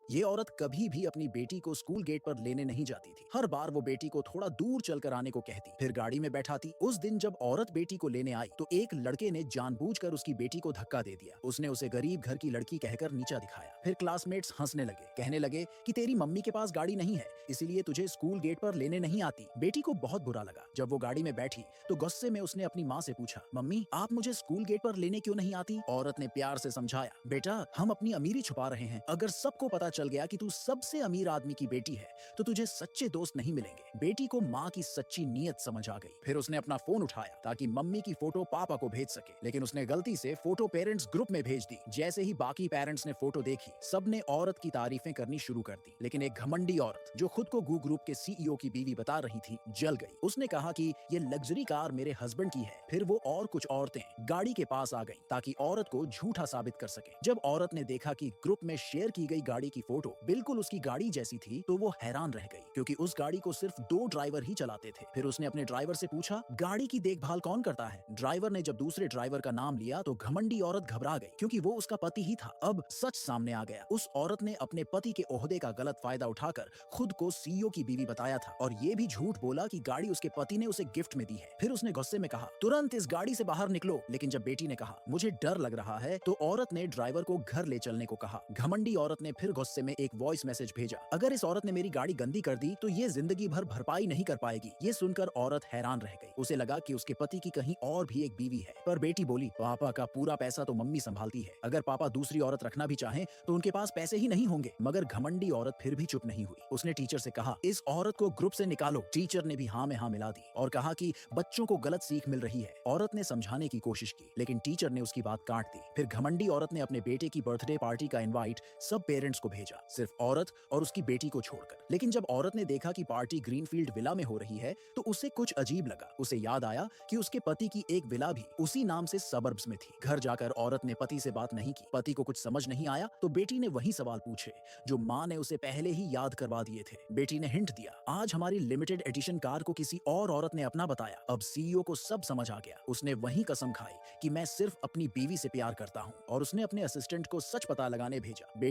ये औरत कभी भी अपनी बेटी को स्कूल गेट पर लेने नहीं जाती थी। हर बार वो बेटी को थोड़ा दूर चलकर आने को कहती, फिर गाड़ी में बैठाती। उस दिन जब औरत बेटी को लेने आई तो एक लड़के ने जानबूझकर उसकी बेटी को धक्का दे दिया। उसने उसे गरीब घर की लड़की कहकर नीचा दिखाया। फिर क्लासमेट्स हंसने लगे, कहने लगे कि तेरी मम्मी के पास गाड़ी नहीं है, इसीलिए तुझे स्कूल गेट पर लेने नहीं आती। बेटी को बहुत बुरा लगा। जब वो गाड़ी में बैठी तो गुस्से में उसने अपनी माँ से पूछा, मम्मी आप मुझे स्कूल गेट पर लेने क्यों नहीं आती? औरत ने प्यार से समझाया, बेटा हम अपनी अमीरी छुपा रहे हैं। अगर सबको पता चल गया कि तू सबसे अमीर आदमी की बेटी है तो तुझे सच्चे दोस्त नहीं मिलेंगे। बेटी को माँ की सच्ची नीयत समझ आ गई। फिर उसने अपना फोन उठाया ताकि मम्मी की फोटो पापा को भेज सके, लेकिन उसने गलती से फोटो पेरेंट्स ग्रुप में भेज दी। जैसे ही बाकी पेरेंट्स ने फोटो देखी, सबने औरत की तारीफें करनी शुरू कर दी। लेकिन एक घमंडी औरत जो खुद को गू ग्रुप के सीईओ की बीवी बता रही थी, जल गई। उसने कहा कि ये लग्जरी कार मेरे हस्बैंड की है। फिर वो और कुछ औरतें गाड़ी के पास आ गईं ताकि औरत को झूठा साबित कर सके। जब औरत ने देखा कि ग्रुप में शेयर की गई गाड़ी की फोटो बिल्कुल उसकी गाड़ी जैसी थी तो वो हैरान रह गई, क्योंकि उस गाड़ी को सिर्फ 2 ड्राइवर ही चलाते थे। फिर उसने अपने ड्राइवर से पूछा, गाड़ी की देखभाल कौन करता है? ड्राइवर ने जब दूसरे ड्राइवर का नाम लिया तो घमंडी औरत घबरा गई, क्योंकि वो उसका पति ही था। अब सच सामने आ गया। उस औरत ने अपने पति के ओहदे का गलत फायदा उठाकर खुद को सीईओ की बीवी बताया था और ये भी झूठ बोला कि गाड़ी उसके पति ने उसे गिफ्ट में दी है। फिर उसने गुस्से में कहा, तुरंत इस गाड़ी से बाहर निकलो। लेकिन जब बेटी ने कहा, मुझे डर लग रहा है, तो औरत ने ड्राइवर को घर ले चलने को कहा। घमंडी औरत ने फिर गुस्से में एक वॉइस मैसेज भेजा, अगर इस औरत ने मेरी गाड़ी गंदी कर दी तो ये जिंदगी भर भरपाई नहीं कर पाएगी। ये सुनकर औरत हैरान रह गई। उसे लगा कि उसके पति की कहीं और भी एक बीवी है। पर बेटी बोली, पापा का पूरा पैसा तो मम्मी संभालती है। अगर पापा दूसरी औरत रखना भी चाहें तो उनके पास पैसे ही नहीं होंगे। मगर घमंडी औरत फिर भी चुप नहीं हुई। उसने टीचर से कहा, इस औरत को ग्रुप से निकालो। टीचर ने भी हाँ में हाँ मिला दी और कहा कि बच्चों को गलत सीख मिल रही है। औरत ने समझाने की कोशिश की, लेकिन टीचर ने उसकी बात काट दी। फिर घमंडी औरत ने अपने बेटे की बर्थडे पार्टी का इनवाइट सब पेरेंट्स को भेजा, सिर्फ औरत और उसकी बेटी को छोड़कर। लेकिन जब औरत ने देखा कि पार्टी ग्रीनफील्ड विला में हो रही है तो उसे कुछ अजीब लगा। उसे याद आया कि उसके पति की एक विला भी उसी नाम से सबर्ब्स में थी। घर जाकर औरत ने पति से बात नहीं की। पति को कुछ समझ नहीं आया तो बेटी ने वही सवाल पूछे जो माँ ने उसे पहले ही याद करवा दिए थे। बेटी ने हिंट दिया, आज हमारी लिमिटेड एडिशन कार को किसी और औरत ने अपना बताया। अब सीईओ को सब समझ आ गया। उसने वही कसम खाई कि मैं सिर्फ अपनी बीवी से प्यार करता हूँ और उसने अपने असिस्टेंट को सच पता लगाने भेजा।